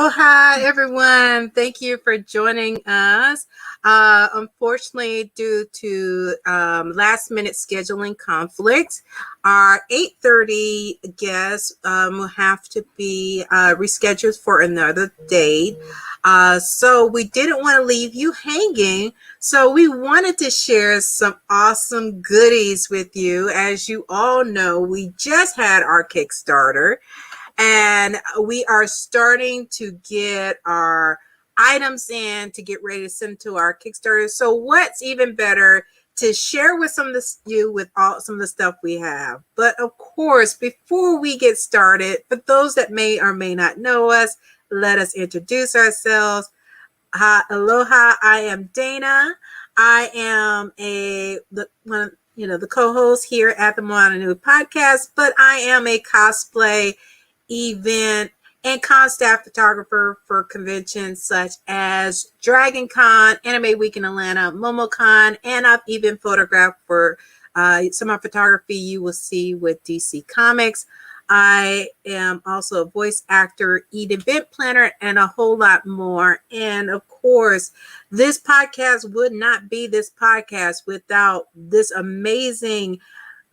Aloha, everyone. Thank you for joining us. Unfortunately, due to last-minute scheduling conflicts, our 8:30 guest will have to be rescheduled for another date. So we didn't want to leave you hanging. So we wanted to share some awesome goodies with you. As you all know, we just had our Kickstarter. And we are starting to get our items in to get ready to send to our Kickstarter. So what's even better to share with some of the stuff we have. But of course, before we get started, for those that may or may not know us, let us introduce ourselves. Aloha, I am Dana. I am the co-host here at the Moana Nui podcast, but I am a cosplay event and con staff photographer for conventions such as Dragon Con, Anime Week in Atlanta, MomoCon, and I've even photographed for some of photography you will see with DC Comics. I am also a voice actor, event planner, and a whole lot more. And of course, this podcast would not be this podcast without this amazing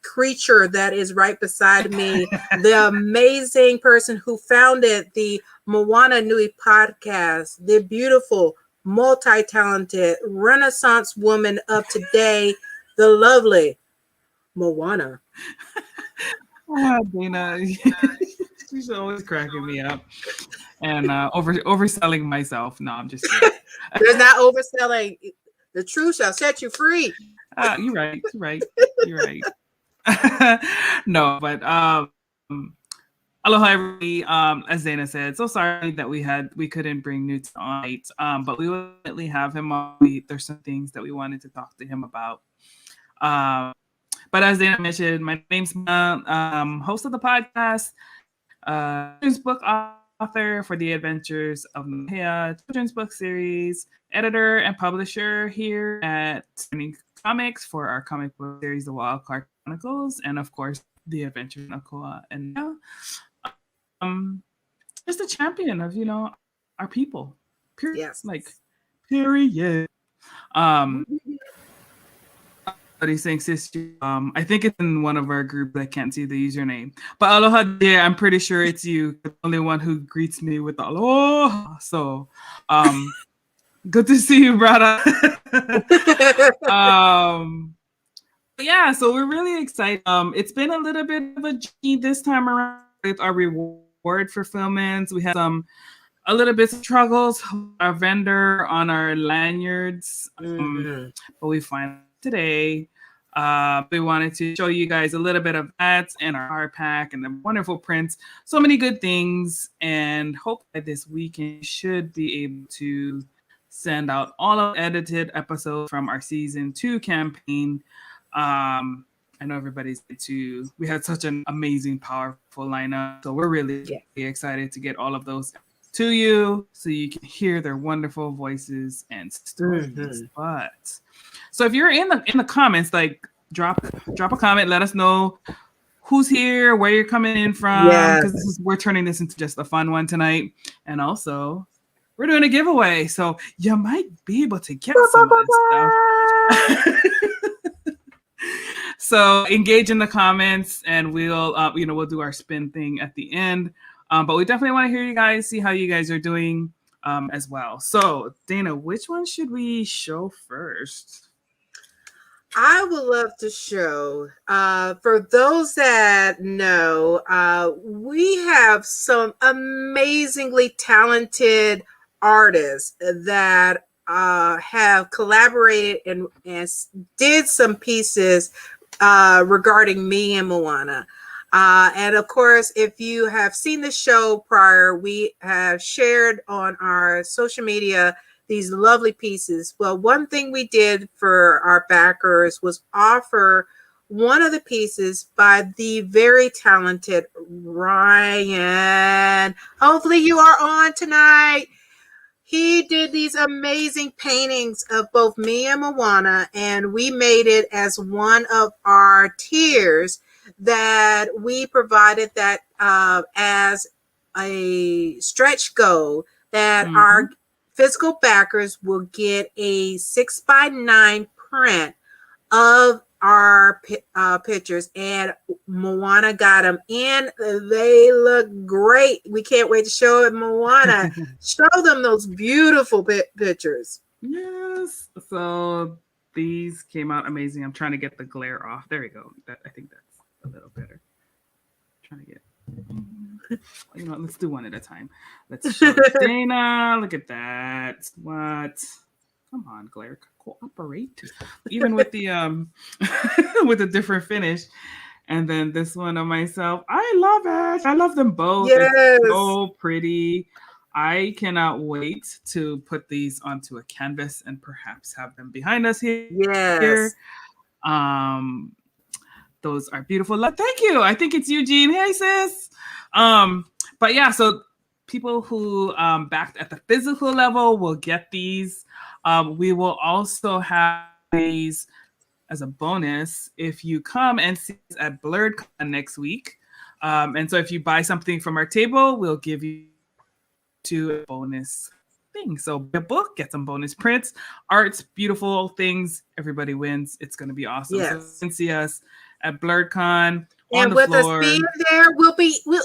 creature that is right beside me, the amazing person who founded the Moana Nui podcast, the beautiful, multi-talented Renaissance woman of today, the lovely Moana. Dana, she's always cracking me up and overselling myself. No, I'm just kidding. There's not overselling. The truth shall set you free. You're right. No, but aloha everybody. As Dana said, so sorry that we couldn't bring Newt tonight. But we will definitely have him on. There's some things that we wanted to talk to him about. But as Dana mentioned, my name's host of the podcast, children's book author for the Adventures of Moana children's book series, editor and publisher here at Comics for our comic book series, The Wild Card Chronicles, and of course, The Adventures of Nakoa. And just a champion of our people. Period. Yes. Period. He's saying sister. I think it's in one of our groups. I can't see the username. But aloha, dear. I'm pretty sure it's you. The only one who greets me with aloha. So, good to see you, brother. Yeah, so we're really excited. It's been a little bit of a journey this time around with our reward fulfillments. We had a little bit of struggles with our vendor on our lanyards, but we finally today. We wanted to show you guys a little bit of that and our hard pack and the wonderful prints. So many good things, and hope that this weekend you should be able to send out all of the edited episodes from our season 2 campaign. I know everybody's we had such an amazing, powerful lineup. So we're really excited to get all of those to you so you can hear their wonderful voices and stories. But so if you're in the comments, drop a comment, let us know who's here, where you're coming in from, because we're turning this into just a fun one tonight. And also we're doing a giveaway, so you might be able to get some of this stuff. So engage in the comments, and we'll do our spin thing at the end. But we definitely want to hear you guys, see how you guys are doing as well. So Dana, which one should we show first? I would love to show, for those that know, we have some amazingly talented artists that have collaborated and did some pieces regarding me and Moana. And of course, if you have seen the show prior, we have shared on our social media these lovely pieces. Well, one thing we did for our backers was offer one of the pieces by the very talented Ryan. Hopefully you are on tonight. He did these amazing paintings of both me and Moana, and we made it as one of our tiers that we provided that as a stretch goal that our physical backers will get a 6x9 print of our pictures, and Moana got them in. They look great. We can't wait to show it. Moana, show them those beautiful pictures. Yes. So these came out amazing. I'm trying to get the glare off. There we go. I think that's a little better. Trying to get. You know, let's do one at a time. Let's show Dana. Look at that. What? Come on, glare, cooperate. Even with the with a different finish. And then this one of myself. I love it. I love them both. Yes. It's so pretty. I cannot wait to put these onto a canvas and perhaps have them behind us here. Yes. Those are beautiful. Thank you. I think it's Eugene. Hey, sis. But yeah, so people who backed at the physical level will get these. We will also have these as a bonus if you come and see us at BlurredCon next week. And so if you buy something from our table, we'll give you a bonus thing. So a book, get some bonus prints, arts, beautiful things. Everybody wins. It's going to be awesome. Yes. So you can see us at BlurredCon. And with us being there, we'll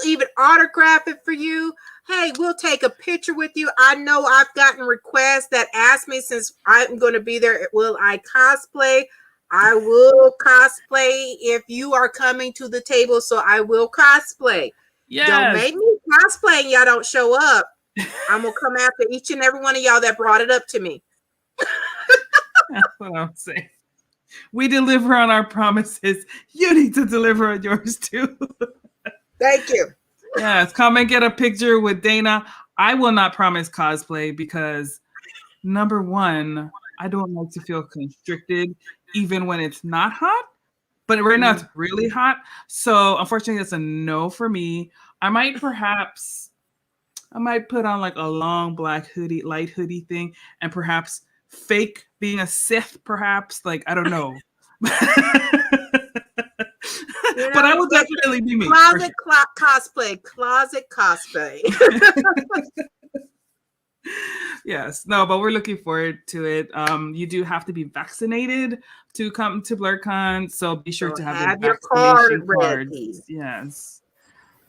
even autograph it for you. Hey, we'll take a picture with you. I know I've gotten requests that ask me, since I'm going to be there, will I cosplay? I will cosplay if you are coming to the table, so I will cosplay. Yes. Don't make me cosplay and y'all don't show up. I'm going to come after each and every one of y'all that brought it up to me. That's what I'm saying. We deliver on our promises. You need to deliver on yours too. Thank you. Yes, come and get a picture with Dana. I will not promise cosplay because, number one, I don't like to feel constricted even when it's not hot. But right now it's really hot. So unfortunately, that's a no for me. I might put on like a long black hoodie, light hoodie thing, and perhaps fake being a Sith, perhaps. Like, I don't know. But I will definitely be me. Closet cosplay. Closet cosplay. Yes. No, but we're looking forward to it. You do have to be vaccinated to come to BlurredCon, so be sure to have your vaccination card. Yes.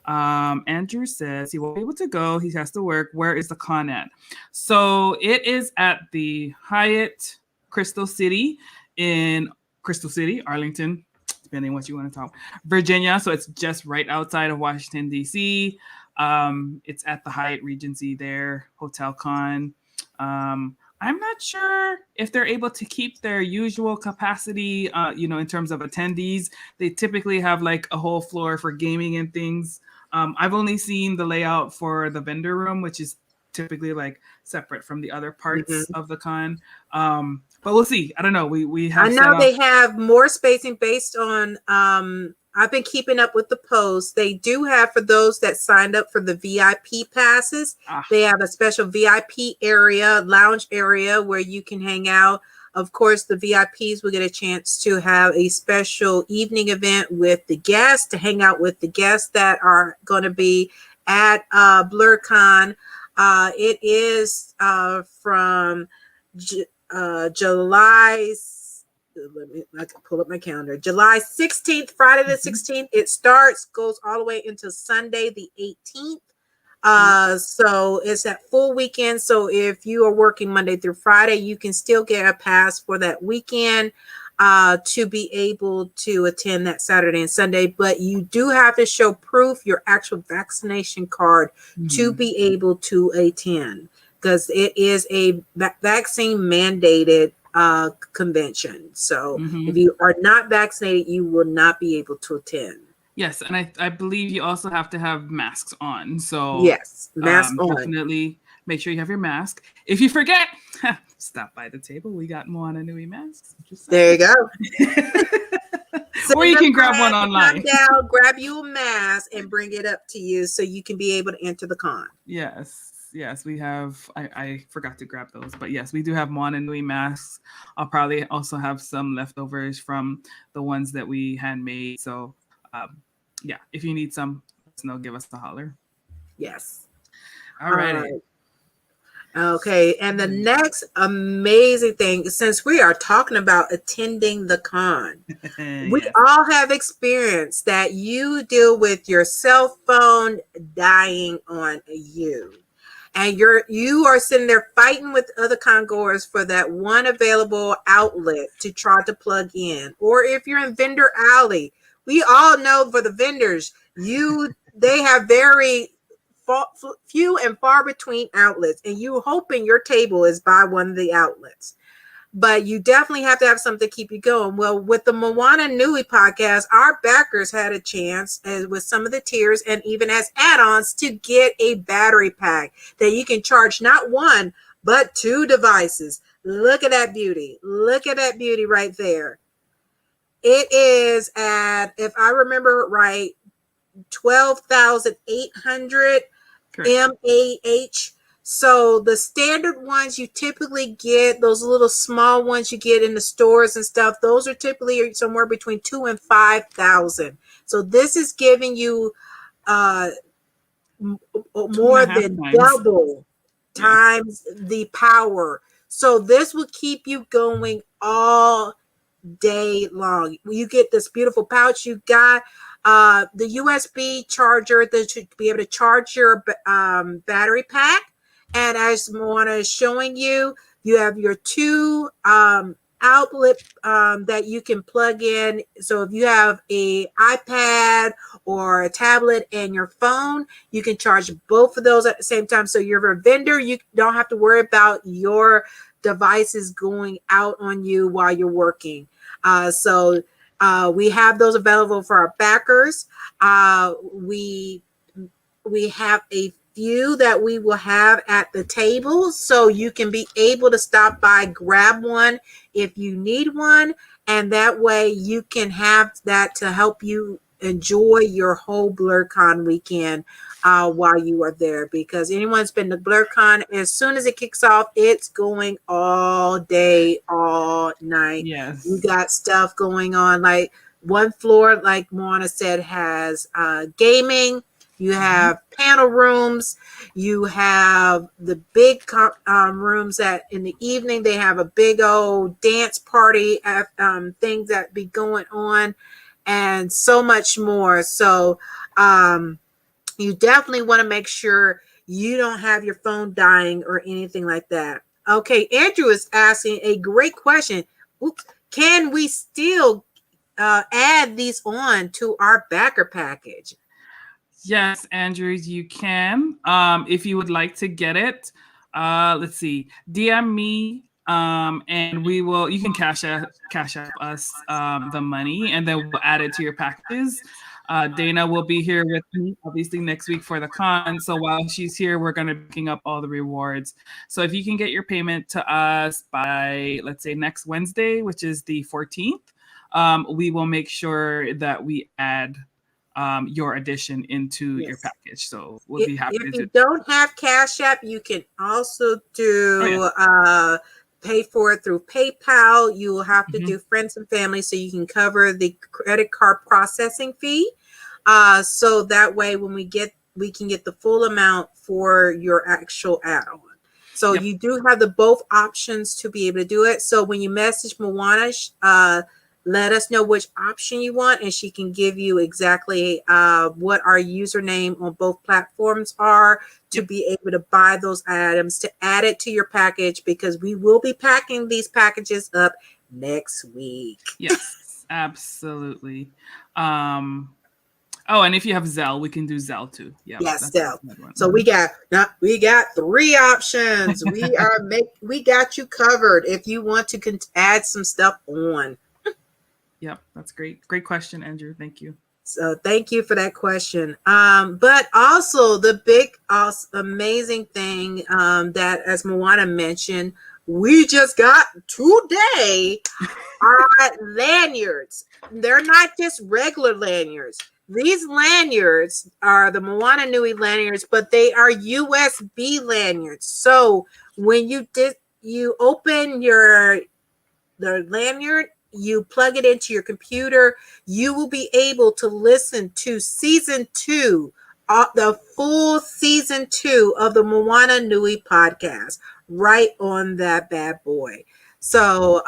Andrew says he won't be able to go. He has to work. Where is the con at? So it is at the Hyatt Crystal City in Crystal City, Arlington, depending on what you want to talk, Virginia. So it's just right outside of Washington, D.C. It's at the Hyatt Regency there, Hotel Con. I'm not sure if they're able to keep their usual capacity, in terms of attendees. They typically have like a whole floor for gaming and things. I've only seen the layout for the vendor room, which is typically like separate from the other parts of the con. But we'll see. I don't know. We have. I know they have more spacing based on. I've been keeping up with the posts. They do have, for those that signed up for the VIP passes, they have a special VIP area, lounge area where you can hang out. Of course, the VIPs will get a chance to have a special evening event with the guests, to hang out with the guests that are going to be at BlurredCon. It is from July. I can pull up my calendar. July 16th, Friday the 16th. It starts, goes all the way into Sunday the 18th. So it's that full weekend. So if you are working Monday through Friday, you can still get a pass for that weekend to be able to attend that Saturday and Sunday. But you do have to show proof, your actual vaccination card, to be able to attend, because it is a vaccine mandated convention. So if you are not vaccinated, you will not be able to attend. Yes, and I believe you also have to have masks on. So yes, mask on. Definitely make sure you have your mask. If you forget, stop by the table. We got Moana Nui masks. There you go. Or you can grab one online. Come down, grab you a mask, and bring it up to you so you can be able to enter the con. Yes, we have. I forgot to grab those, but yes, we do have Moana Nui masks. I'll probably also have some leftovers from the ones that we handmade. So, yeah, if you need some, give us a holler. Yes. All right. Okay, and the next amazing thing, since we are talking about attending the con, we Yes. all have experienced that you deal with your cell phone dying on you. And you are sitting there fighting with other congoers for that one available outlet to try to plug in. Or if you're in vendor alley, we all know for the vendors, they have very few and far between outlets, and you hoping your table is by one of the outlets, but you definitely have to have something to keep you going. Well, with the Moana Nui podcast, our backers had a chance, as with some of the tiers and even as add-ons, to get a battery pack that you can charge not one but two devices. Look at that beauty. Look at that beauty right there. It is at, if I remember right, 12,800 MAH. So the standard ones you typically get, those little small ones you get in the stores and stuff, those are typically somewhere between 2,000 and 5,000. So this is giving you more than double times the power. So this will keep you going all day long. You get this beautiful pouch. You got the USB charger that should be able to charge your battery pack. And as Moana is showing you, you have your two outlet that you can plug in. So if you have a iPad or a tablet and your phone, you can charge both of those at the same time. So you're a vendor, you don't have to worry about your devices going out on you while you're working. So we have those available for our backers. We have a few that we will have at the table, so you can be able to stop by, grab one if you need one, and that way you can have that to help you enjoy your whole BlurCon weekend while you are there. Because anyone's been to BlurCon, as soon as it kicks off, it's going all day, all night. Yes. You got stuff going on. Like one floor, like Moana said, has gaming. You have panel rooms. You have the big rooms that in the evening they have a big old dance party things that be going on, and so much more. So you definitely want to make sure you don't have your phone dying or anything like that. Okay, Andrew is asking a great question. Can we still add these on to our backer package? Yes, Andrew, you can. If you would like to get it, let's see, DM me, and you can cash out us the money, and then we'll add it to your packages. Dana will be here with me, obviously, next week for the con. So while she's here, we're going to be picking up all the rewards. So if you can get your payment to us by, let's say, next Wednesday, which is the 14th, we will make sure that we add your addition into your package. So we'll be happy if to you don't have Cash App, you can also do pay for it through PayPal. You will have to do friends and family so you can cover the credit card processing fee. So that way when we can get the full amount for your actual add-on. So you do have the both options to be able to do it. So when you message Moana, let us know which option you want, and she can give you exactly what our username on both platforms are to be able to buy those items, to add it to your package, because we will be packing these packages up next week. Yes, absolutely. Oh, and if you have Zelle, we can do Zelle too. Yeah. Yes, Zelle. So we got 3 options. We got you covered if you want to add some stuff on. Yep, that's great. Great question, Andrew. Thank you. So thank you for that question. But also the big, amazing thing that, as Moana mentioned, we just got today are lanyards. They're not just regular lanyards. These lanyards are the Moana Nui lanyards, but they are USB lanyards. So when you open the lanyard, you plug it into your computer, you will be able to listen to season 2 the full season 2 of the Moana Nui podcast right on that bad boy. So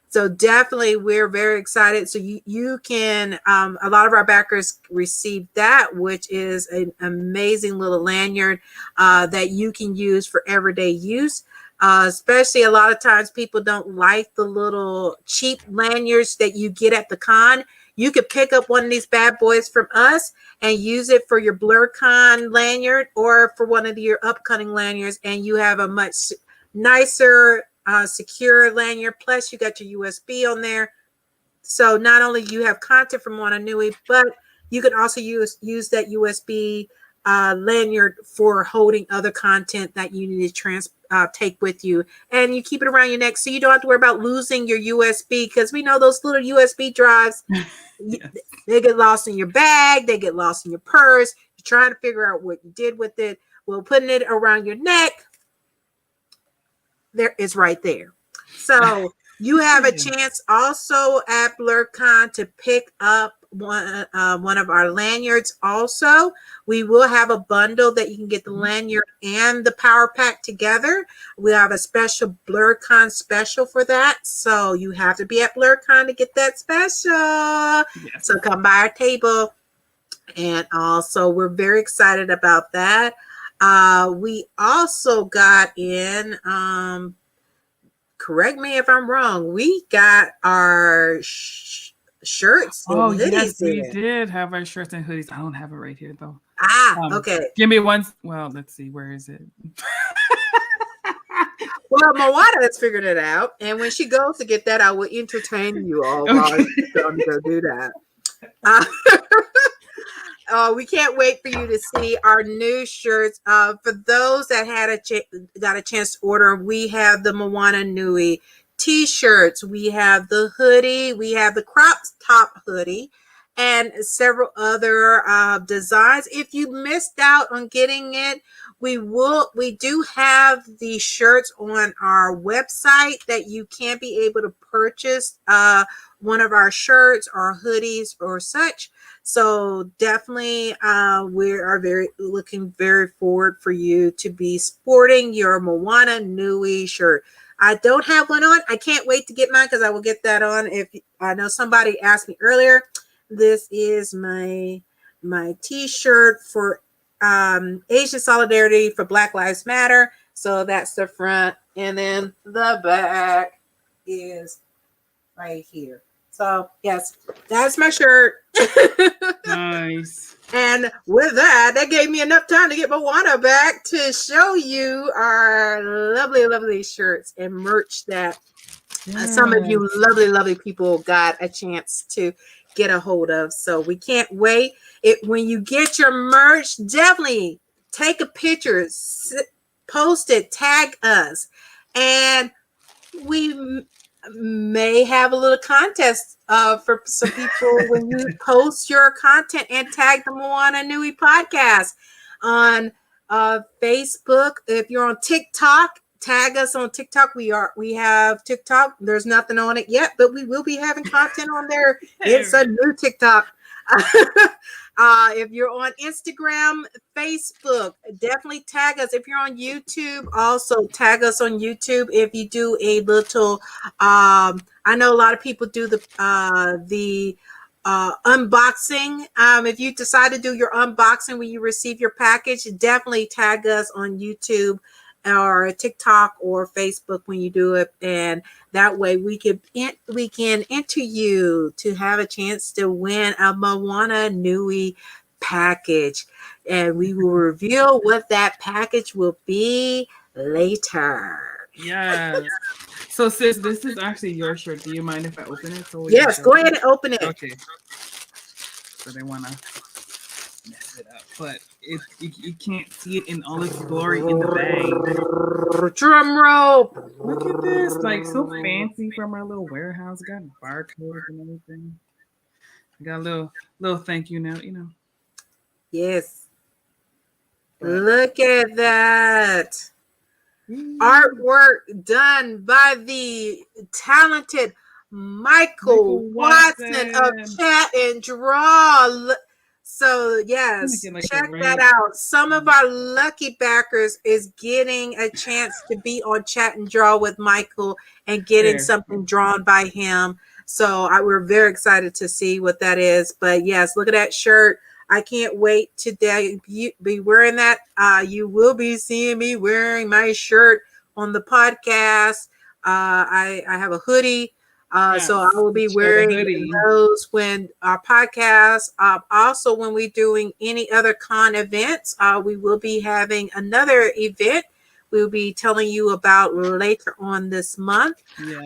so definitely we're very excited. So you can a lot of our backers received that, which is an amazing little lanyard that you can use for everyday use. Especially a lot of times people don't like the little cheap lanyards that you get at the con. You could pick up one of these bad boys from us and use it for your BlurCon lanyard or for one of your upcoming lanyards, and you have a much nicer, secure lanyard. Plus, you got your USB on there. So not only you have content from Moana Nui, but you can also use that USB lanyard for holding other content that you need to take with you, and you keep it around your neck so you don't have to worry about losing your USB, because we know those little USB drives, yes. They get lost in your bag, they get lost in your purse. You're trying to figure out what you did with it. Well, putting it around your neck, there is right there. So you have a chance also at BlurCon to pick up one of our lanyards. Also, we will have a bundle that you can get the lanyard and the power pack together. We have a special BlurCon special for that. So you have to be at BlurCon to get that special. Yes. So come by our table. And also we're very excited about that. We also got in, correct me if I'm wrong, we got our shirts and hoodies. Yes, we did have our shirts and hoodies. I don't have it right here though. Okay. Give me one. Well, let's see. Where is it? Well, Moana has figured it out, and when she goes to get that, I will entertain you all while she's going to go do that. We can't wait for you to see our new shirts. For those that had got a chance to order, we have the Moana Nui t-shirts, we have the hoodie, we have the crop top hoodie, and several other designs. If you missed out on getting it, we do have the shirts on our website that you can be able to purchase one of our shirts or hoodies or such. So definitely we are looking very forward for you to be sporting your Moana Nui shirt. I don't have one on. I can't wait to get mine because I will get that on. If I know somebody asked me earlier, this is my t-shirt for Asian Solidarity for Black Lives Matter. So that's the front, and then the back is right here. So yes, that's my shirt. Nice. And with that gave me enough time to get Moana back to show you our lovely, lovely shirts and merch that some of you lovely people got a chance to get a hold of. So we can't wait. When you get your merch, definitely take a picture, post it, tag us, and we may have a little contest for some people when you post your content and tag the Moana Nui podcast on Facebook. If you're on TikTok, tag us on TikTok. We have TikTok. There's nothing on it yet, but we will be having content on there. It's a new TikTok. If you're on Instagram, Facebook, definitely tag us. If you're on YouTube, also tag us on YouTube. If you do a little, I know a lot of people do the unboxing. If you decide to do your unboxing when you receive your package, definitely tag us on YouTube or TikTok or Facebook when you do it, and that way we can enter you to have a chance to win a Moana Nui package, and we will reveal what that package will be later. Yes. So sis, this is actually your shirt. Do you mind if I open it? Yes, go ahead and open it. Okay. So they want to mess it up, but you can't see it in all its glory in the bag. Drum roll. Look at this, like so fancy from our little warehouse. Got barcodes and everything. I got a little thank you note, you know. Yes. Look at that. Artwork done by the talented Michael Watson of Chat and Draw. So yes, Get like the check that right. out. Some of our lucky backers is getting a chance to be on Chat and Draw with Michael and getting There. something drawn by him. So we're very excited to see what that is. But yes, look at that shirt. I can't wait to be wearing that. You will be seeing me wearing my shirt on the podcast. I have a hoodie. So I will be Show the wearing hoodie. those when our podcast. Also, when we're doing any other con events, we will be having another event. We'll be telling you about later on this month. Yes.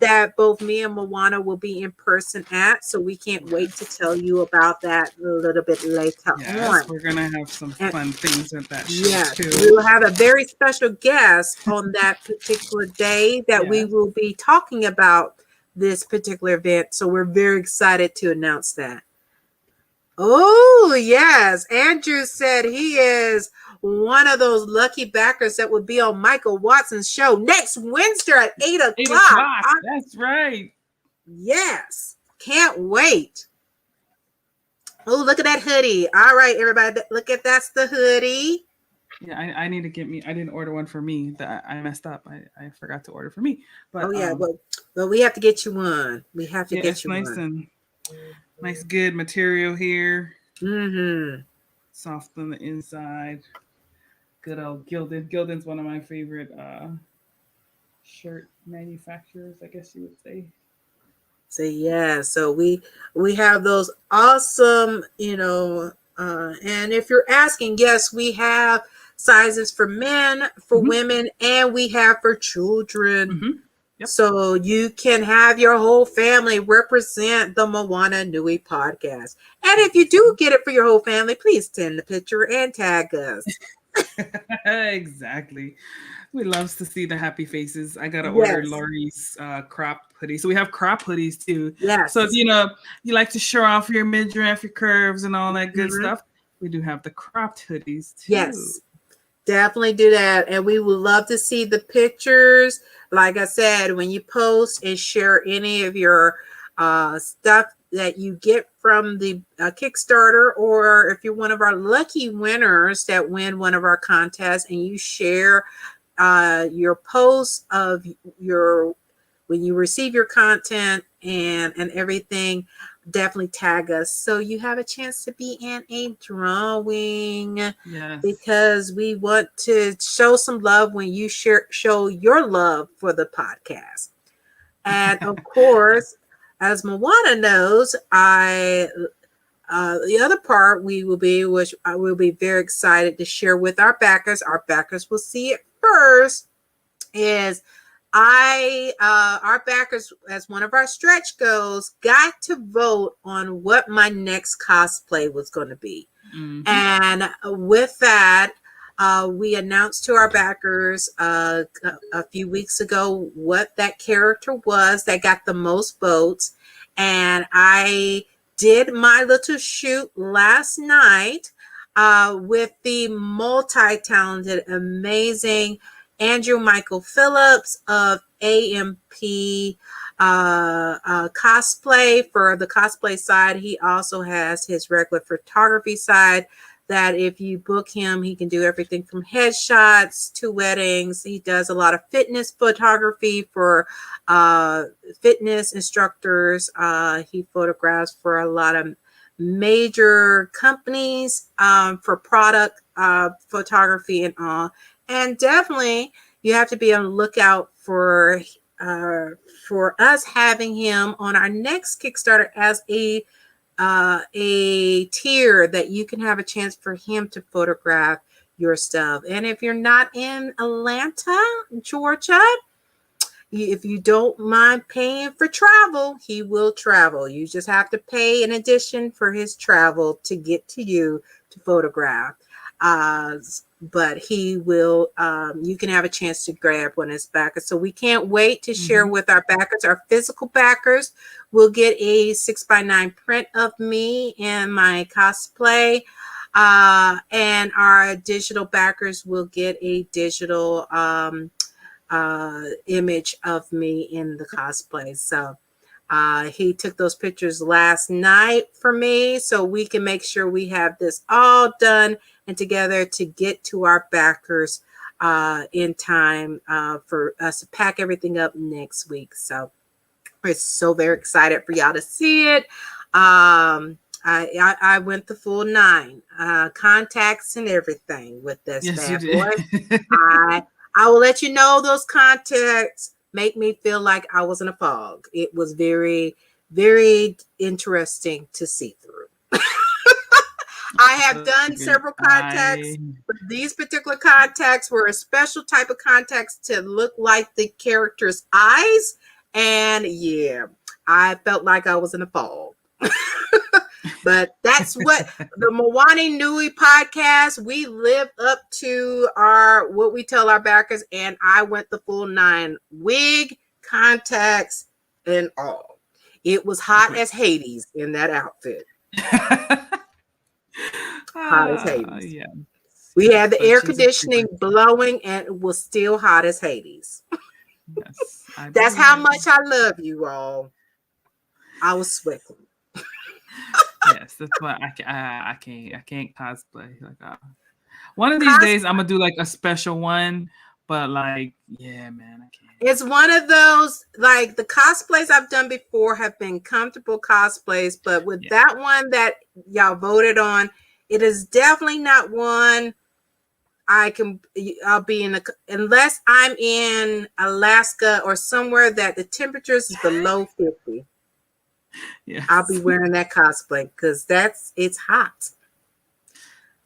That both me and Moana will be in person at. So we can't wait to tell you about that a little bit later on. We're gonna have some fun things at that show Yes, too. we will have a very special guest on that particular day that we will be talking about this particular event. So we're very excited to announce that. Oh, yes. Andrew said he is one of those lucky backers that will be on Michael Watson's show next Wednesday at 8 o'clock. 8 o'clock. That's right. Yes. Can't wait. Oh, look at that hoodie. All right, everybody. Look at that's the hoodie. Yeah, I need to get me. I didn't order one for me. That I messed up. I forgot to order for me. But but we have to get you one. We have to get you nice one. And nice, good material here. Mm-hmm. Soft on the inside. Good old Gildan. Gildan's one of my favorite shirt manufacturers, I guess you would say. So yeah, so we have those awesome, and if you're asking, yes, we have sizes for men, for women, and we have for children. Yep. So you can have your whole family represent the Moana Nui podcast. And if you do get it for your whole family, please send the picture and tag us. Exactly. We loves to see the happy faces. I gotta order Laurie's crop hoodie. So we have crop hoodies too. Yes. So if you like to show off your midriff, your curves, and all that good stuff, we do have the cropped hoodies too. Yes. Definitely do that. And we would love to see the pictures. Like I said, when you post and share any of your stuff that you get from the Kickstarter, or if you're one of our lucky winners that win one of our contests and you share your posts of when you receive your content and everything, definitely tag us so you have a chance to be in a drawing. Yes. Because we want to show some love when you show your love for the podcast. And of course, as Moana knows, the other part which I will be very excited to share with our backers will see it first, is our backers, as one of our stretch goals, got to vote on what my next cosplay was going to be. Mm-hmm. And with that, we announced to our backers a few weeks ago what that character was that got the most votes. And I did my little shoot last night with the multi-talented, amazing Andrew Michael Phillips of AMP cosplay. For the cosplay side, he also has his regular photography side that if you book him, he can do everything from headshots to weddings. He does a lot of fitness photography for fitness instructors. He photographs for a lot of major companies for product photography and all. And definitely, you have to be on the lookout for us having him on our next Kickstarter as a tier that you can have a chance for him to photograph your stuff. And if you're not in Atlanta, Georgia, if you don't mind paying for travel, he will travel. You just have to pay in addition for his travel to get to you to photograph. But he will, you can have a chance to grab one of his backers. So we can't wait to share with our backers. Our physical backers will get a 6x9 print of me and my cosplay. And our digital backers will get a digital image of me in the cosplay. So He took those pictures last night for me so we can make sure we have this all done and together to get to our backers in time for us to pack everything up next week. So we're so very excited for y'all to see it. I went the full 9, contacts and everything with this bad boy. I will let you know those contacts make me feel like I was in a fog. It was very, very interesting to see through. I have done several contacts, but these particular contacts were a special type of contacts to look like the character's eyes. And yeah, I felt like I was in a fog. But that's what the Moana Nui podcast, we live up to what we tell our backers, and I went the full 9, wig, contacts, and all. It was hot as Hades in that outfit. Hot as Hades. Yeah. We had the air conditioning blowing, and it was still hot as Hades. Yes, that's how much I love you all. I was sweating. Yes, that's why I can't cosplay. Like one of these days, I'm gonna do like a special one. But like, yeah, man, I can't. It's one of those, like, the cosplays I've done before have been comfortable cosplays, but with that one that y'all voted on, it is definitely not one I'll be in unless I'm in Alaska or somewhere that the temperatures is below 50. Yes. I'll be wearing that cosplay because it's hot.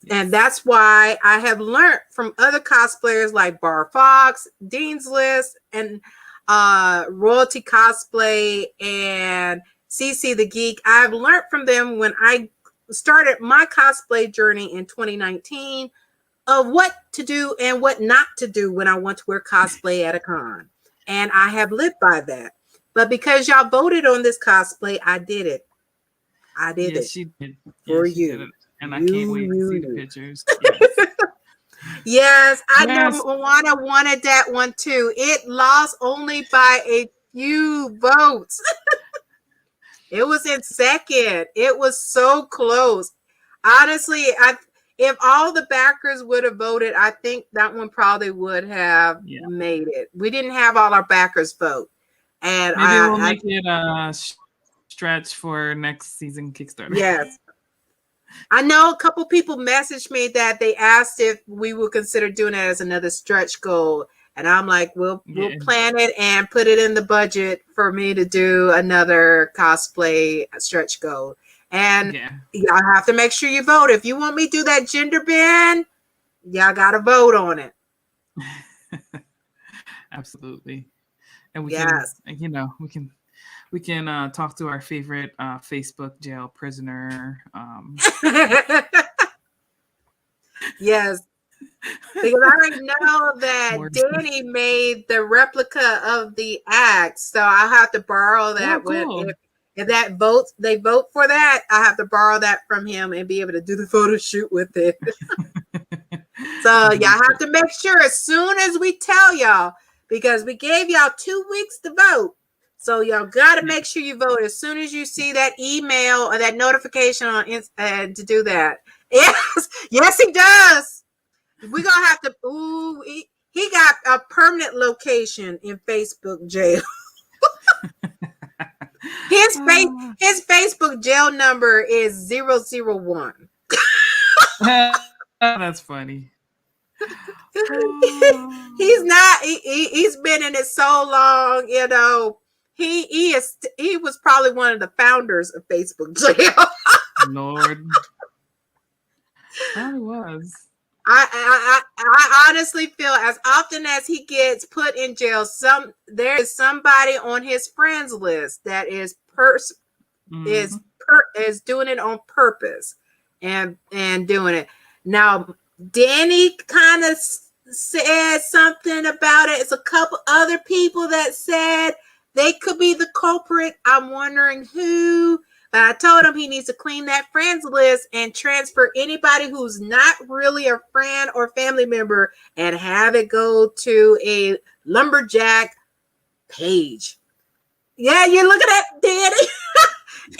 Yes. And that's why I have learned from other cosplayers like Bar Fox, Dean's List, and Royalty Cosplay and CC the Geek. I've learned from them when I started my cosplay journey in 2019 of what to do and what not to do when I want to wear cosplay at a con. And I have lived by that. But because y'all voted on this cosplay, I did it. I did it. She did. For you. Did. And I can't wait to see the pictures. Yes, I know Moana wanted that one too. It lost only by a few votes. It was in second. It was so close. Honestly, if all the backers would have voted, I think that one probably would have made it. We didn't have all our backers vote. And maybe we'll make it a stretch for next season Kickstarter. Yes. I know a couple people messaged me that they asked if we would consider doing it as another stretch goal. And I'm like, we'll plan it and put it in the budget for me to do another cosplay stretch goal. And y'all have to make sure you vote. If you want me to do that gender bend, y'all got to vote on it. Absolutely. And we can, we can talk to our favorite Facebook jail prisoner. Yes. Because I know that Danny made the replica of the axe. So I'll have to borrow that. If they vote for that, I have to borrow that from him and be able to do the photo shoot with it. So y'all have to make sure as soon as we tell y'all, because we gave y'all 2 weeks to vote. So y'all got to make sure you vote as soon as you see that email or that notification on to do that. Yes, he does. We're going to have to, he got a permanent location in Facebook jail. His Facebook jail number is 001. That's funny. He's been in it so long, you know. He was probably one of the founders of Facebook jail. Lord. Probably was. I honestly feel as often as he gets put in jail, there is somebody on his friends list that is doing it on purpose and doing it. Now, Danny kind of said something about it. It's a couple other people that said they could be the culprit. I'm wondering who. But I told him he needs to clean that friends list and transfer anybody who's not really a friend or family member and have it go to a lumberjack page. Yeah, you're looking at Danny.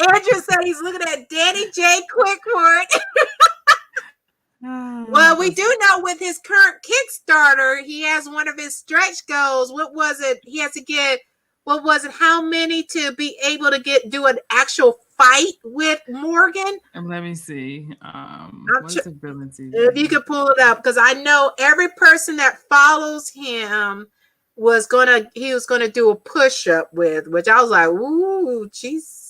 Andrew said he's looking at Danny J. Quickford. Well, we do know with his current Kickstarter, he has one of his stretch goals. What was it? He has to get, what was it? How many to be able to do an actual fight with Morgan? Let me see. What is ability? If you could pull it up, because I know every person that follows him was gonna do a push-up with, which I was like, ooh, jeez.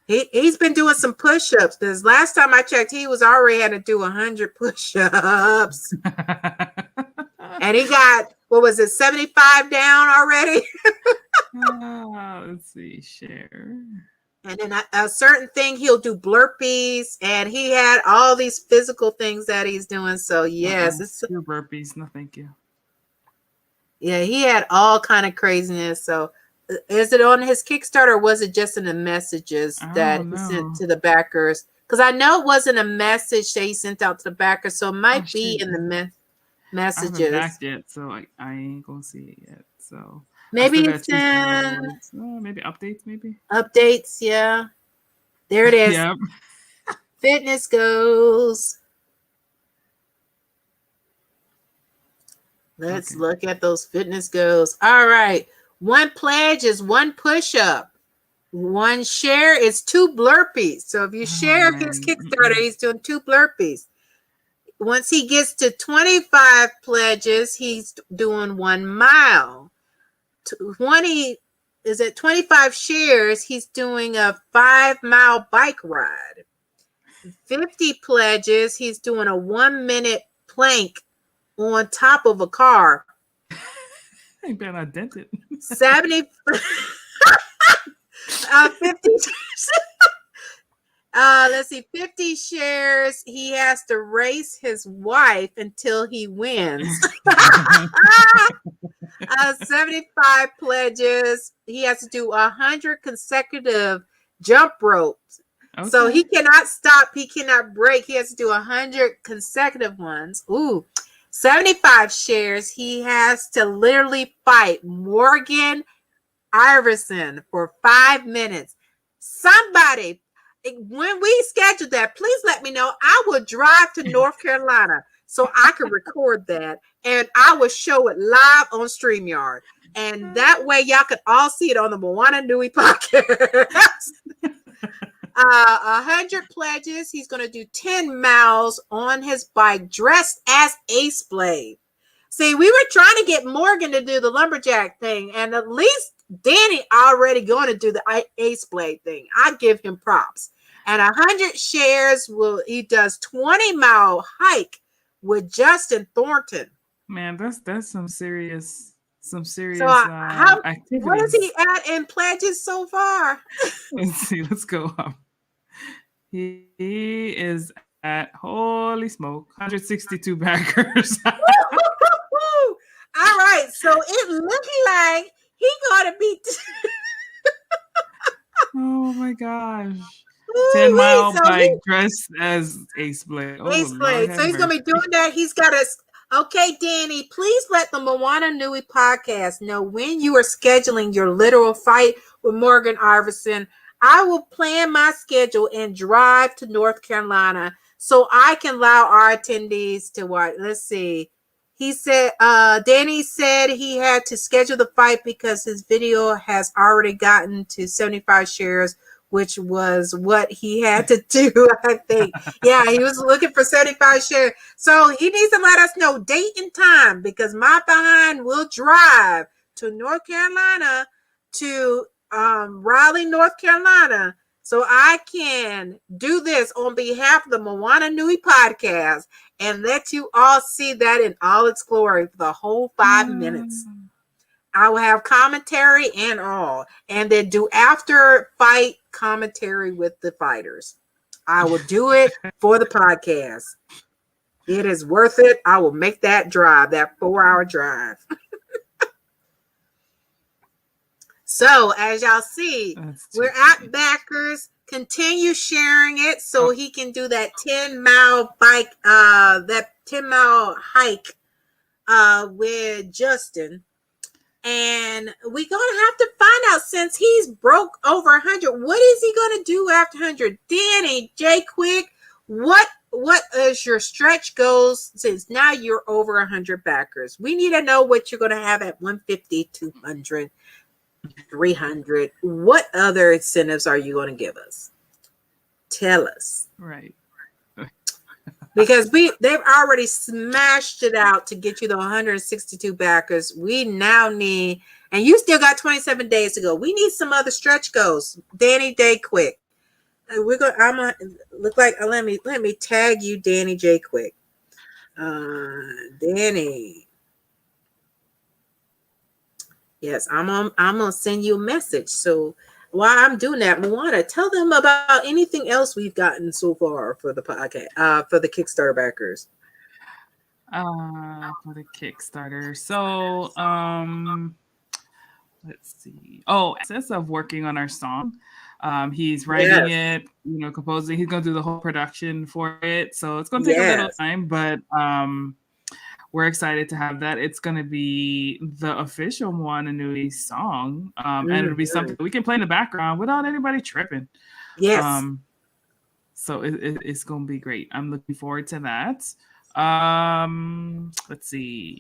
He's been doing some push-ups, because last time I checked, he was already had to do 100 push-ups. And he got, what was it, 75 down already? Let's see, share. And then a certain thing, he'll do burpees, and he had all these physical things that he's doing. So yes, it's your burpees. No, thank you. Yeah, he had all kind of craziness. So is it on his Kickstarter, or was it just in the messages that he sent to the backers? Because I know it wasn't a message that he sent out to the backers, so it might be in the messages. I haven't backed yet, so I ain't gonna see it yet. So maybe it's in maybe updates, updates. Yeah, there it is. Yep. Fitness goals. Let's look at those fitness goals. All right. 1 pledge is 1 push-up. 1 share is 2 burpees. So if you share his Kickstarter, he's doing 2 burpees. Once he gets to 25 pledges, he's doing 1 mile. 25 shares, he's doing a 5-mile bike ride. 50 pledges, he's doing a 1-minute plank on top of a car. Ain't been dented. 70 50 let's see, 50 shares, he has to race his wife until he wins. 75 pledges, he has to do 100 consecutive jump ropes. Okay. So he cannot stop, he cannot break, he has to do 100 consecutive ones. Ooh. 75 shares, he has to literally fight Morgan Iverson for 5 minutes. Somebody, when we schedule that, please let me know. I will drive to North Carolina so I can record that, and I will show it live on StreamYard. And that way y'all can all see it on the Moana Nui podcast. 100 pledges. He's going to do 10 miles on his bike dressed as Ace Blade. See, we were trying to get Morgan to do the lumberjack thing, and at least Danny already going to do the Ace Blade thing. I give him props. And 100 shares, he does 20-mile hike with Justin Thornton. Man, that's some serious activities. What is he at in pledges so far? Let's see. Let's go up. He is at, holy smoke, 162 backers. All right, so it looks like he gotta be. Oh my gosh! 10-mile bike dressed as Ace Blade. Ace Blade. So he's gonna be doing that. He's got a. Okay, Danny, please let the Moana Nui podcast know when you are scheduling your literal fight with Morgan Iverson. I will plan my schedule and drive to North Carolina so I can allow our attendees to watch. Let's see. He said, Danny said he had to schedule the fight because his video has already gotten to 75 shares, which was what he had to do, I think. Yeah, he was looking for 75 shares. So he needs to let us know date and time, because my behind will drive to North Carolina, to Raleigh, North Carolina, so I can do this on behalf of the Moana Nui podcast and let you all see that in all its glory for the whole 5 minutes. I will have commentary and all, and then do after fight commentary with the fighters. I will do it for the podcast. It is worth it. I will make that drive, that 4-hour drive. So as y'all see, we're at backers. Continue sharing it so he can do that 10-mile bike, that 10-mile hike with Justin. And we're gonna have to find out, since he's broke over 100, what is he gonna do after 100? Danny J Quick, what is your stretch goals since now you're over 100 backers? We need to know what you're gonna have at 150, 200, 300. What other incentives are you going to give us? Tell us. Right. Because they've already smashed it out to get you the 162 backers. We now need, and you still got 27 days to go. We need some other stretch goals. Danny J Quick. I'm gonna look like let me tag you, Danny J Quick. Danny. Yes, I'm gonna send you a message. So while I'm doing that, Moana, tell them about anything else we've gotten so far for the podcast, for the Kickstarter backers. For the Kickstarter. So let's see. Oh, process of working on our song. He's writing it, composing. He's gonna do the whole production for it. So it's gonna take a little time, but we're excited to have that. It's going to be the official Moana Nui song. And it'll be something we can play in the background without anybody tripping. Yes. So it's going to be great. I'm looking forward to that. Let's see.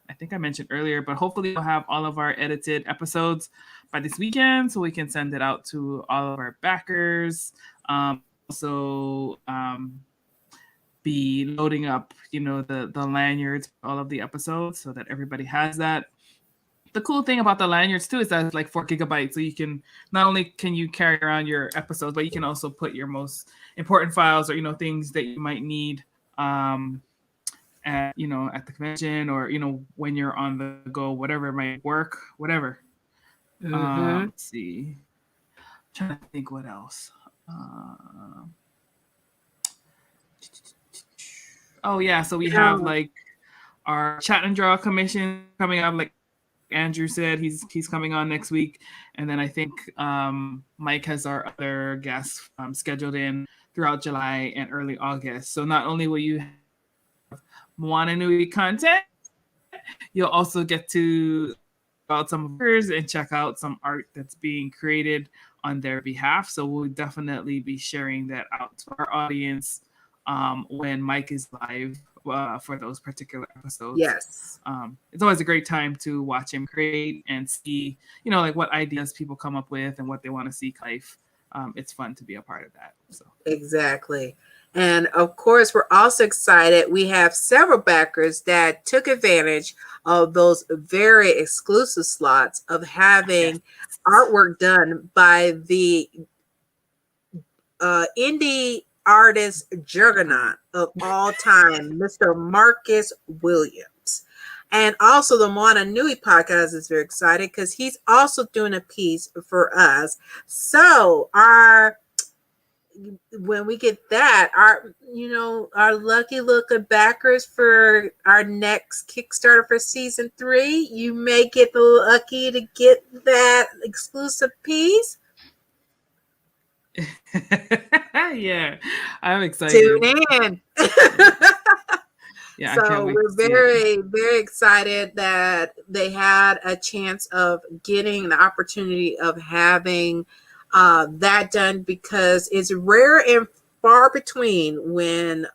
I think I mentioned earlier, but hopefully we'll have all of our edited episodes by this weekend so we can send it out to all of our backers. Be loading up, the lanyards for all of the episodes so that everybody has that. The cool thing about the lanyards too is that it's like 4 gigabytes. So you can, not only can you carry around your episodes, but you can also put your most important files or, things that you might need at the convention or, when you're on the go, whatever it might work, whatever. Let's see. I'm trying to think what else. Oh yeah, so we have like our chat and draw commission coming up. Like Andrew said, he's coming on next week, and then I think Mike has our other guests scheduled in throughout July and early August. So not only will you have Moana Nui content, you'll also get to about some of hers and check out some art that's being created on their behalf. So we'll definitely be sharing that out to our audience when Mike is live for those particular episodes. Yes. It's always a great time to watch him create and see, like what ideas people come up with and what they want to see life. It's fun to be a part of that. So exactly. And of course, we're also excited. We have several backers that took advantage of those very exclusive slots of having artwork done by the indie artist juggernaut of all time, Mr. Marcus Williams. And also the Moana Nui podcast is very excited because he's also doing a piece for us. So when we get that, our lucky looking backers for our next Kickstarter for season 3, you may get lucky to get that exclusive piece. Yeah, I'm excited. Tune in. Yeah, so we're very, very excited that they had a chance of getting the opportunity of having that done, because it's rare and far between when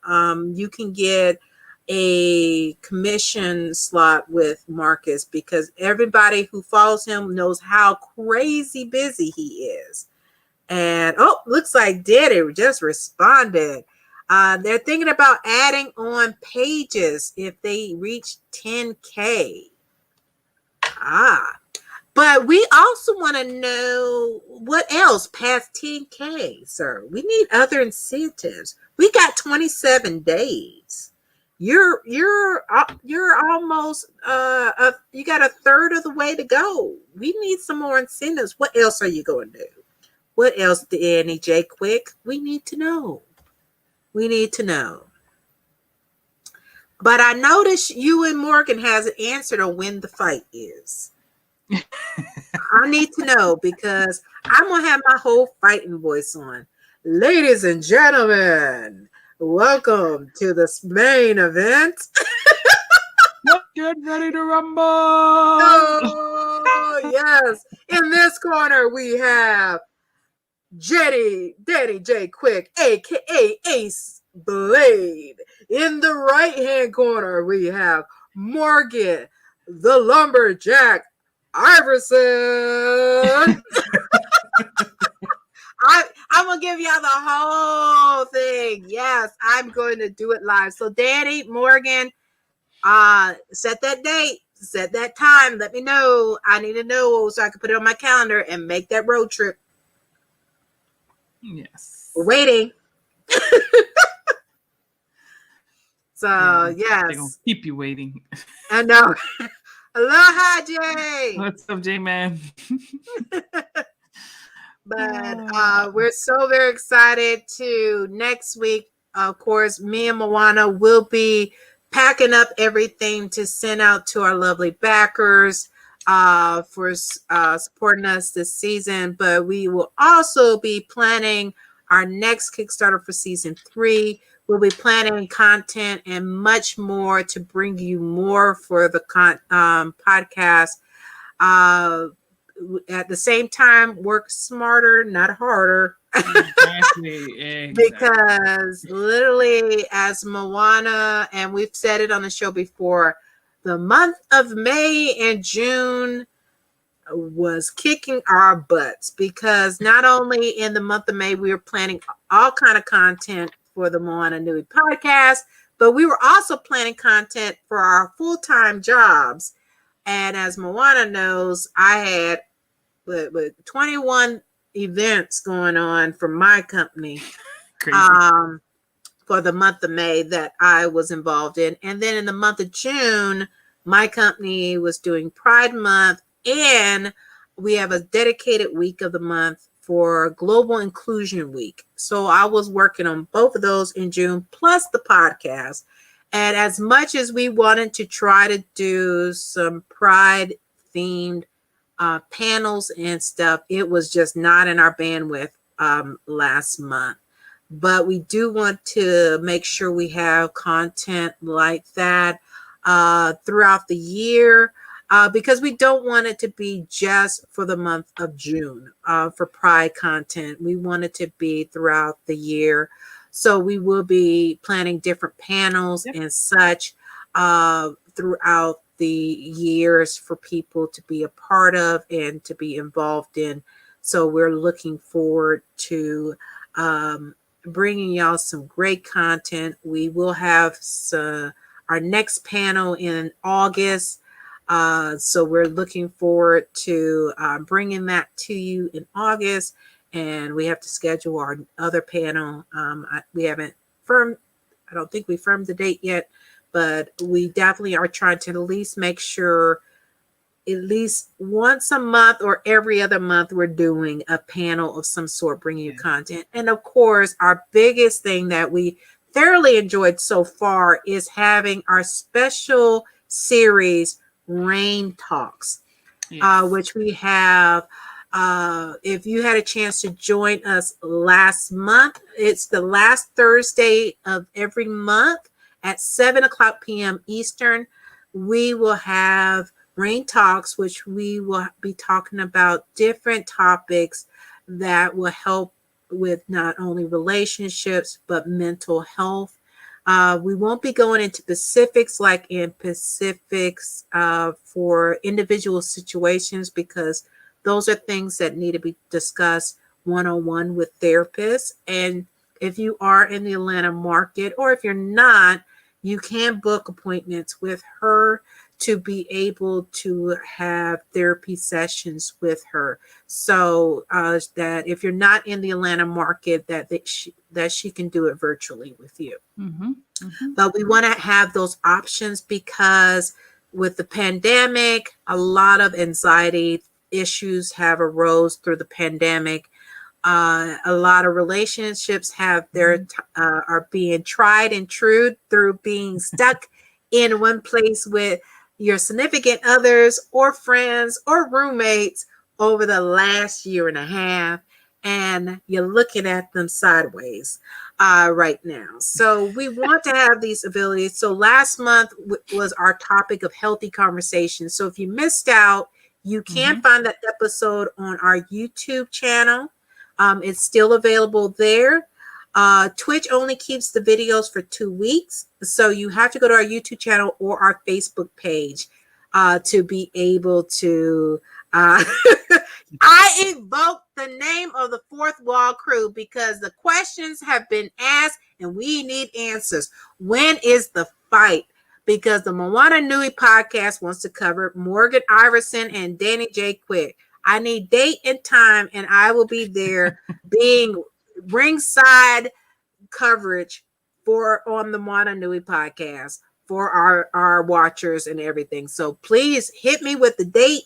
you can get a commission slot with Marcus, because everybody who follows him knows how crazy busy he is. And looks like Daddy just responded. They're thinking about adding on pages if they reach 10K. But we also want to know what else past 10K, sir. We need other incentives. We got 27 days. You're almost you got a third of the way to go. We need some more incentives. What else are you going to do? What else, Danny J Quick? We need to know. We need to know. But I noticed you and Morgan has an answer to when the fight is. I need to know, because I'm going to have my whole fighting voice on. Ladies and gentlemen, welcome to the main event. Get ready to rumble. Yes. In this corner, we have Danny J. Quick, aka Ace Blade. In the right hand corner, we have Morgan, the Lumberjack Iverson. I'm gonna give y'all the whole thing. Yes, I'm going to do it live. So, Danny, Morgan, set that date, set that time. Let me know. I need to know so I can put it on my calendar and make that road trip. Yes. We're waiting. So They're yes, gonna keep you waiting. I know. Aloha, Jay. What's up, J Man? But we're so very excited to next week. Of course, me and Moana will be packing up everything to send out to our lovely backers for supporting us this season. But we will also be planning our next Kickstarter for season 3. We'll be planning content and much more to bring you more for the podcast. At the same time, work smarter, not harder. Exactly. Because literally, as Moana, and we've said it on the show before, the month of May and June was kicking our butts, because not only in the month of May we were planning all kind of content for the Moana Nui podcast, but we were also planning content for our full-time jobs. And as Moana knows, I had with 21 events going on for my company for the month of May that I was involved in. And then in the month of June, my company was doing Pride Month, and we have a dedicated week of the month for Global Inclusion Week. So I was working on both of those in June, plus the podcast. And as much as we wanted to try to do some Pride themed panels and stuff, it was just not in our bandwidth last month. But we do want to make sure we have content like that throughout the year, because we don't want it to be just for the month of June for Pride content. We want it to be throughout the year. So we will be planning different panels and such throughout the years for people to be a part of and to be involved in. So we're looking forward to bringing y'all some great content. We will have our next panel in August. So we're looking forward to bringing that to you in August. And we have to schedule our other panel. We haven't firmed, I don't think we firmed the date yet, but we definitely are trying to at least make sure at least once a month or every other month we're doing a panel of some sort, bringing you content. And of course, our biggest thing that we thoroughly enjoyed so far is having our special series, Rain Talks, which we have. If you had a chance to join us last month, it's the last Thursday of every month at 7:00 p.m. Eastern. We will have Rain Talks, which we will be talking about different topics that will help with not only relationships, but mental health. We won't be going into specifics for individual situations, because those are things that need to be discussed one-on-one with therapists. And if you are in the Atlanta market, or if you're not, you can book appointments with her to be able to have therapy sessions with her. So that if you're not in the Atlanta market, that she can do it virtually with you. Mm-hmm. Mm-hmm. But we want to have those options, because with the pandemic, a lot of anxiety issues have arose through the pandemic. A lot of relationships have are being tried and true through being stuck in one place with your significant others or friends or roommates over the last year and a half, and you're looking at them sideways right now. So we want to have these abilities. So last month was our topic of healthy conversations. So if you missed out, You can find that episode on our YouTube channel. It's still available there. Twitch only keeps the videos for 2 weeks. So you have to go to our YouTube channel or our Facebook page to be able to. I invoke the name of the Fourth Wall Crew because the questions have been asked and we need answers. When is the fight? Because the Moana Nui podcast wants to cover Morgan Iverson and Danny J. Quick. I need date and time, and I will be there being ringside coverage for on the Moana Nui podcast for our watchers and everything. So please hit me with the date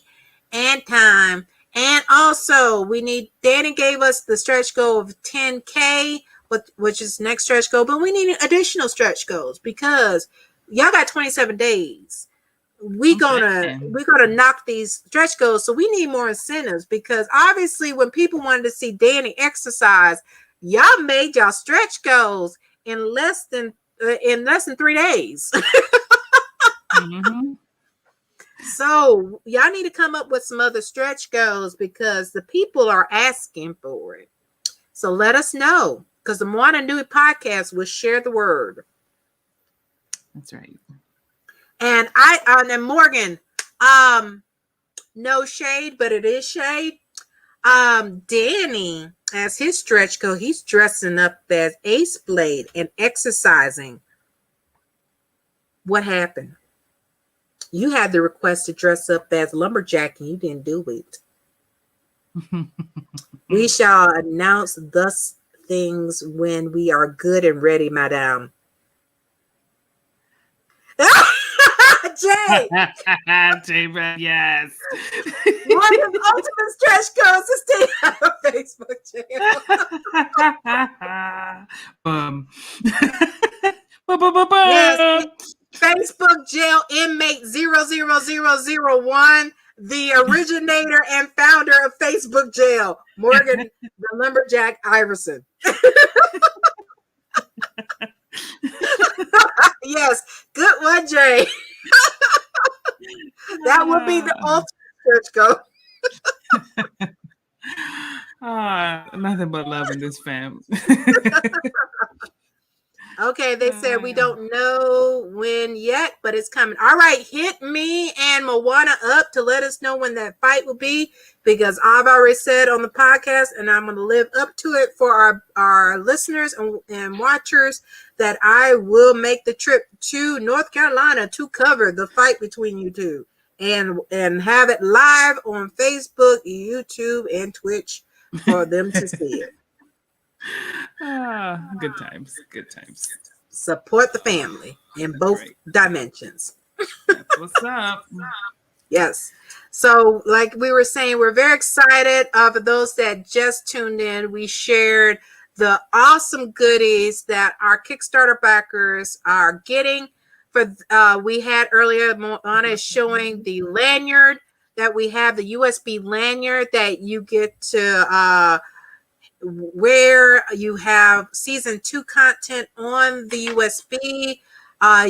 and time. And also, we need, Danny gave us the stretch goal of 10K, which is next stretch goal, but we need additional stretch goals because y'all got 27 days. We're gonna knock these stretch goals, so we need more incentives because obviously when people wanted to see Danny exercise, y'all made y'all stretch goals in less than 3 days. So y'all need to come up with some other stretch goals because the people are asking for it. So let us know because the Moana Nui podcast will share the word. That's right. And and Morgan, no shade, but it is shade. Danny, as his stretch goal, he's dressing up as Ace Blade and exercising. What happened? You had the request to dress up as Lumberjack and you didn't do it. We shall announce thus things when we are good and ready, madame. Jay! J-Man, yes. One of the ultimate stretch goals to stay out of Facebook jail. Yes, Facebook jail inmate 00001, the originator and founder of Facebook jail, Morgan the Lumberjack Iverson. Yes, good one, Jay. That would be the ultimate stretch goal. Nothing but love in this fam. Okay, they said we don't know when yet, but it's coming. All right, hit me and Moana up to let us know when that fight will be, because I've already said on the podcast, and I'm going to live up to it for our listeners and watchers, that I will make the trip to North Carolina to cover the fight between you two and have it live on Facebook, YouTube, and Twitch for them to see it. Good times. Support the family in both dimensions. That's what's up. Yes. So like we were saying, we're very excited for those that just tuned in. We shared the awesome goodies that our Kickstarter backers are getting. We had earlier, Moana is showing the lanyard that we have, the USB lanyard that you get to where you have season 2 content on the USB.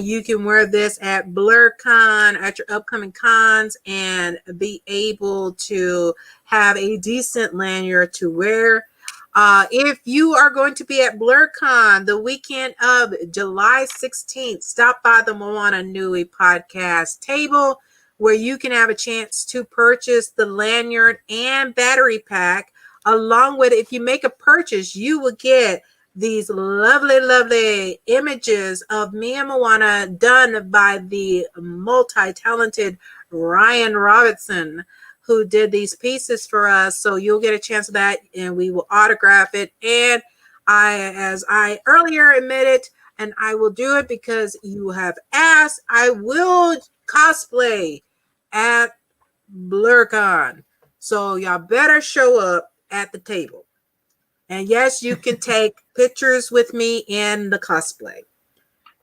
You can wear this at BlurCon, at your upcoming cons, and be able to have a decent lanyard to wear. If you are going to be at BlurCon the weekend of July 16th, stop by the Moana Nui podcast table where you can have a chance to purchase the lanyard and battery pack. Along with, if you make a purchase, you will get these lovely, lovely images of me and Moana done by the multi-talented Ryan Robinson, who did these pieces for us. So you'll get a chance of that, and we will autograph it. And as I earlier admitted, and I will do it because you have asked, I will cosplay at BlurCon. So y'all better show up at the table. And yes, you can take pictures with me in the cosplay.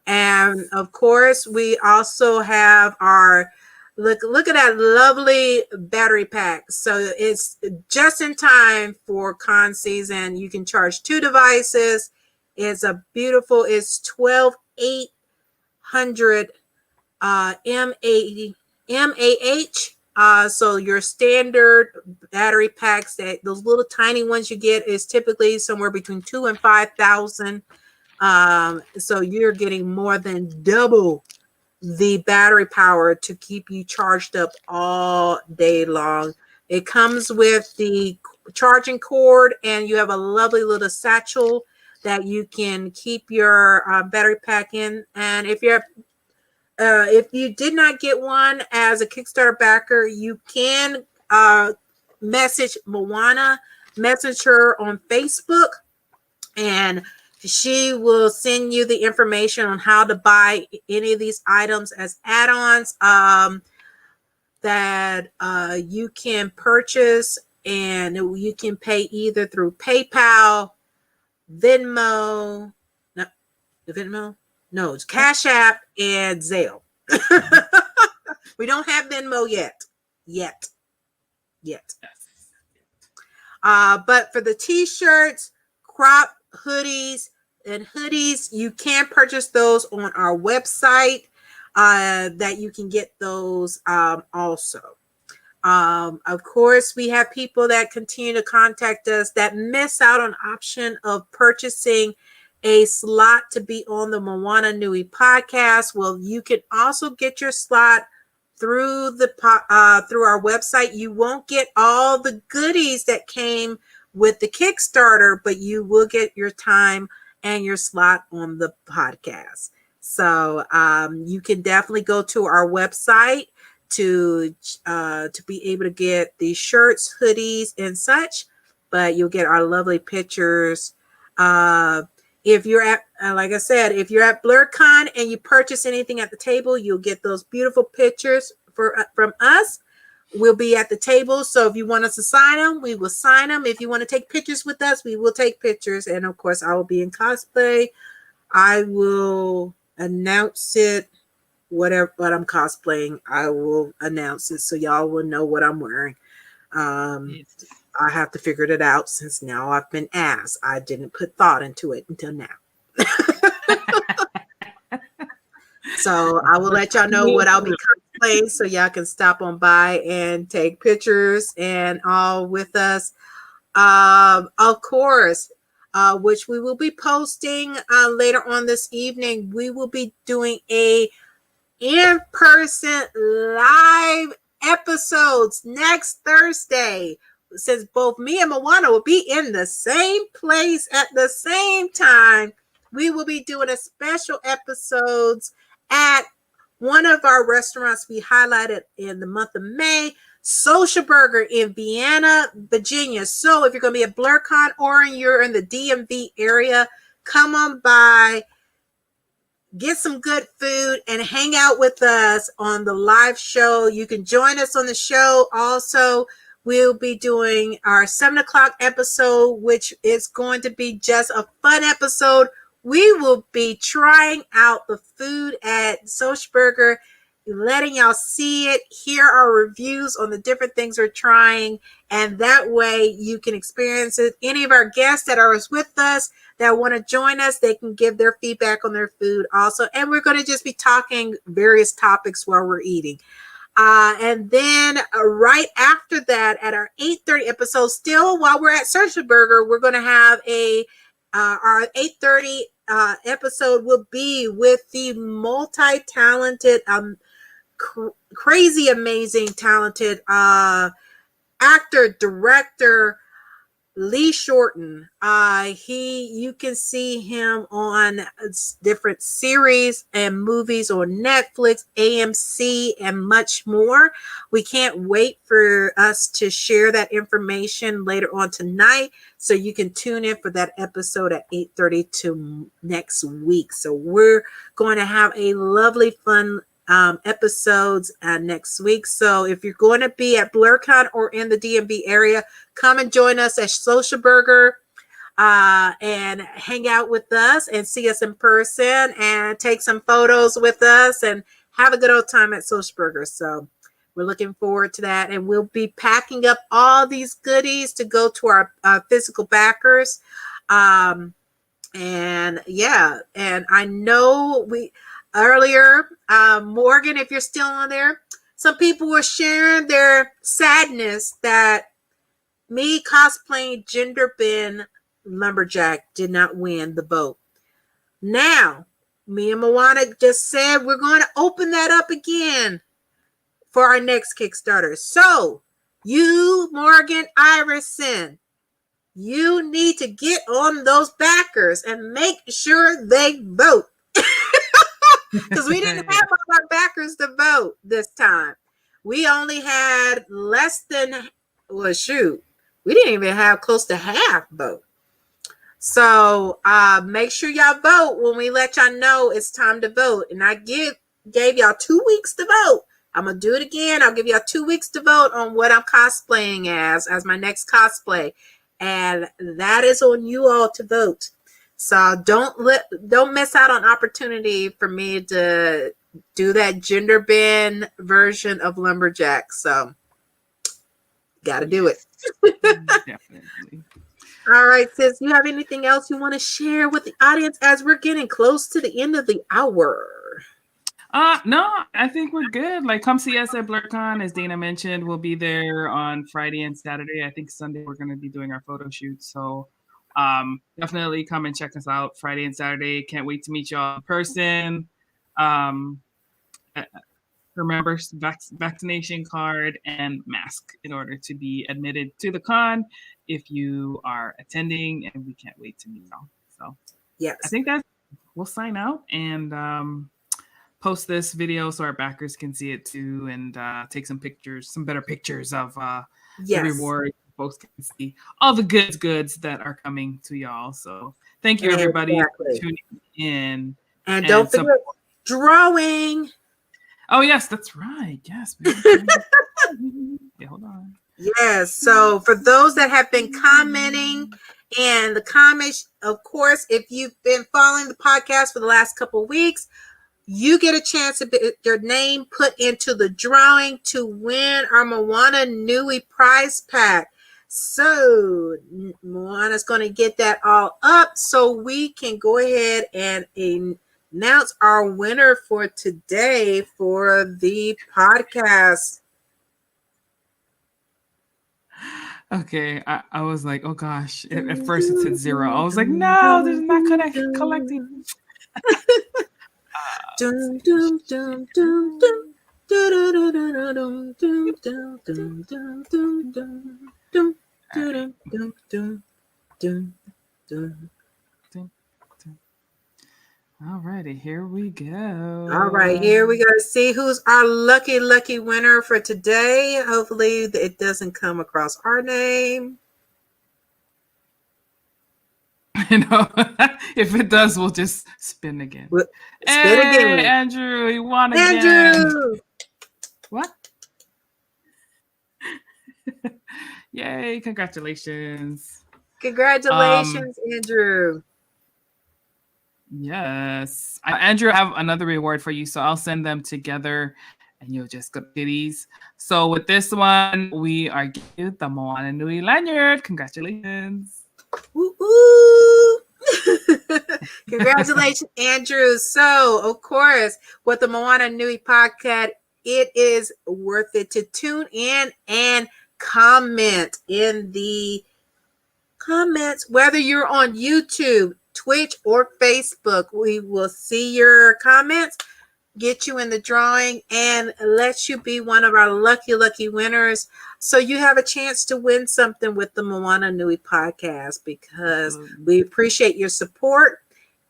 And of course, we also have our look at that lovely battery pack. So it's just in time for con season. You can charge 2 devices. It's a beautiful, it's 12800 MAH So your standard battery packs, that those little tiny ones you get, is typically somewhere between 2,000 and 5,000. So you're getting more than double the battery power to keep you charged up all day long. It comes with the charging cord, and you have a lovely little satchel that you can keep your battery pack in. And if you did not get one as a Kickstarter backer, you can message Moana, message her on Facebook, and she will send you the information on how to buy any of these items as add-ons that you can purchase, and you can pay either through PayPal, Venmo, no, Venmo, no, it's Cash App and Zelle. We don't have Venmo yet. But for the t-shirts, crop hoodies, and hoodies, you can purchase those on our website. That you can get those also. Of course, we have people that continue to contact us that miss out on option of purchasing a slot to be on the Moana Nui podcast. Well, you can also get your slot through through our website. You won't get all the goodies that came with the Kickstarter, but you will get your time and your slot on the podcast. So you can definitely go to our website to be able to get the shirts, hoodies, and such. But you'll get our lovely pictures. If you're at, like I said, if you're at BlurCon and you purchase anything at the table, you'll get those beautiful pictures from us. We'll be at the table. So if you want us to sign them, we will sign them. If you want to take pictures with us, we will take pictures. And of course, I will be in cosplay. I will announce it, whatever what I'm cosplaying. I will announce it so y'all will know what I'm wearing. I have to figure it out since now I've been asked. I didn't put thought into it until now. So I will let y'all know what I'll be cosplaying so y'all can stop on by and take pictures and all with us. Of course, which we will be posting later on this evening. We will be doing a in-person live episodes next Thursday, since both me and Moana will be in the same place at the same time. We will be doing a special episodes at one of our restaurants we highlighted in the month of May, Social Burger in Vienna, Virginia. So if you're going to be at BlurCon or you're in the DMV area, come on by, get some good food, and hang out with us on the live show. You can join us on the show. Also, we'll be doing our 7 o'clock episode, which is going to be just a fun episode. We will be trying out the food at Social Burger, letting y'all see it, hear our reviews on the different things we're trying, and that way you can experience it. Any of our guests that are with us that want to join us, they can give their feedback on their food also. And we're going to just be talking various topics while we're eating. And then right after that, at our 8:30 episode, still while we're at Social Burger, we're going to have our 8:30 episode will be with the multi-talented, crazy, amazing, talented actor, director, Lee Shorten. You can see him on different series and movies on Netflix, AMC, and much more. We can't wait for us to share that information later on tonight, so you can tune in for that episode at 8:30 to next week. So we're going to have a lovely, fun episodes next week. So if you're going to be at BlurCon or in the DMV area, come and join us at Social Burger and hang out with us and see us in person and take some photos with us and have a good old time at Social Burger. So we're looking forward to that, and we'll be packing up all these goodies to go to our physical backers. And yeah, and I know earlier, Morgan, if you're still on there, some people were sharing their sadness that me cosplaying Gender Ben Lumberjack did not win the vote. Now, me and Moana just said we're going to open that up again for our next Kickstarter. So, you, Morgan Iverson, you need to get on those backers and make sure they vote. Because we didn't have all our backers to vote this time. We only had less than, well, shoot, we didn't even have close to half vote. So make sure y'all vote when we let y'all know it's time to vote. And I gave y'all 2 weeks to vote. I'm going to do it again. I'll give y'all 2 weeks to vote on what I'm cosplaying as my next cosplay. And that is on you all to vote. So don't miss out on opportunity for me to do that Gender Ben version of Lumberjack. So got to do it. Definitely. All right, sis, you have anything else you want to share with the audience as we're getting close to the end of the hour? No, I think we're good. Like, come see us at BlurCon. As Dana mentioned, we'll be there on Friday and Saturday. I think Sunday we're going to be doing our photo shoot. So definitely come and check us out Friday and Saturday. Can't wait to meet y'all in person. Remember, vaccination card and mask in order to be admitted to the con if you are attending, and we can't wait to meet y'all. So yes, I think we'll sign out and post this video so our backers can see it too, and take some better pictures of the reward. Folks can see all the goods that are coming to y'all. So thank you, everybody, for tuning in. And don't forget drawing. Oh, yes, that's right. Yes. Yeah, hold on. Yes. So for those that have been commenting and the comments, of course, if you've been following the podcast for the last couple of weeks, you get a chance to get your name put into the drawing to win our Moana Nui prize pack. So Moana's going to get that all up so we can go ahead and announce our winner for today for the podcast. Okay, I was like, oh gosh. At first it said 0. I was like, no, there's not collecting. Dum dum dum dum dum dum dum dum dum dum. Alrighty, here we go. All right, here we go. See who's our lucky winner for today. Hopefully it doesn't come across our name. You know, if it does, we'll just spin again. Spin again. Andrew, you won again. Andrew! What? Yay, congratulations. Congratulations, Andrew. Yes. Andrew, I have another reward for you, so I'll send them together and you'll just go to these. So with this one, we are giving you the Moana Nui lanyard. Congratulations. Woo-hoo. Congratulations, Andrew. So, of course, with the Moana Nui podcast, it is worth it to tune in and comment in the comments, whether you're on YouTube, Twitch, or Facebook. We will see your comments, get you in the drawing, and let you be one of our lucky winners. So you have a chance to win something with the Moana Nui podcast, because we appreciate your support.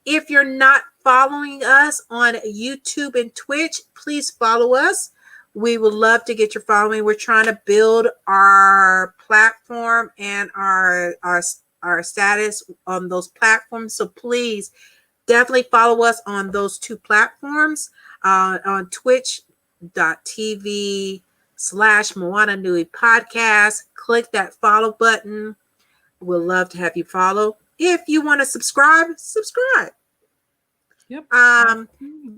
If you're not following us on YouTube and Twitch, please follow us. We would love to get your following. We're trying to build our platform and our status on those platforms. So please definitely follow us on those two platforms, on twitch.tv/Moana Nui podcast. Click that follow button. We'd love to have you follow. If you want to subscribe. Yep.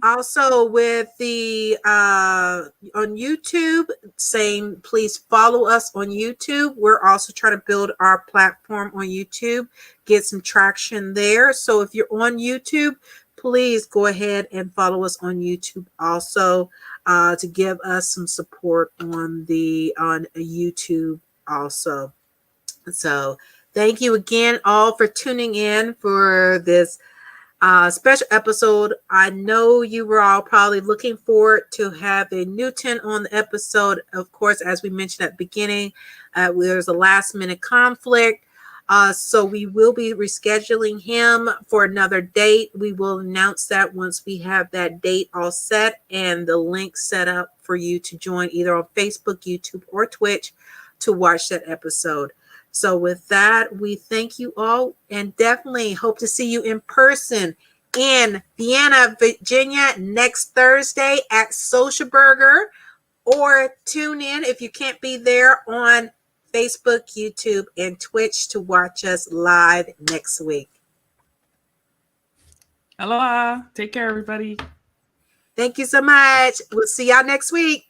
Also with the on YouTube, same, please follow us on YouTube. We're also trying to build our platform on YouTube, get some traction there. So if you're on YouTube, please go ahead and follow us on YouTube also. to give us some support on YouTube also. So thank you again all for tuning in for this special episode. I know you were all probably looking forward to have a Newton on the episode. Of course, as we mentioned at the beginning, there's a last minute conflict. So we will be rescheduling him for another date. We will announce that once we have that date all set and the link set up for you to join either on Facebook, YouTube, or Twitch to watch that episode. So with that, we thank you all and definitely hope to see you in person in Vienna, Virginia next Thursday at Social Burger, or tune in if you can't be there on Facebook, YouTube, and Twitch to watch us live next week. Aloha. Take care, everybody. Thank you so much. We'll see y'all next week.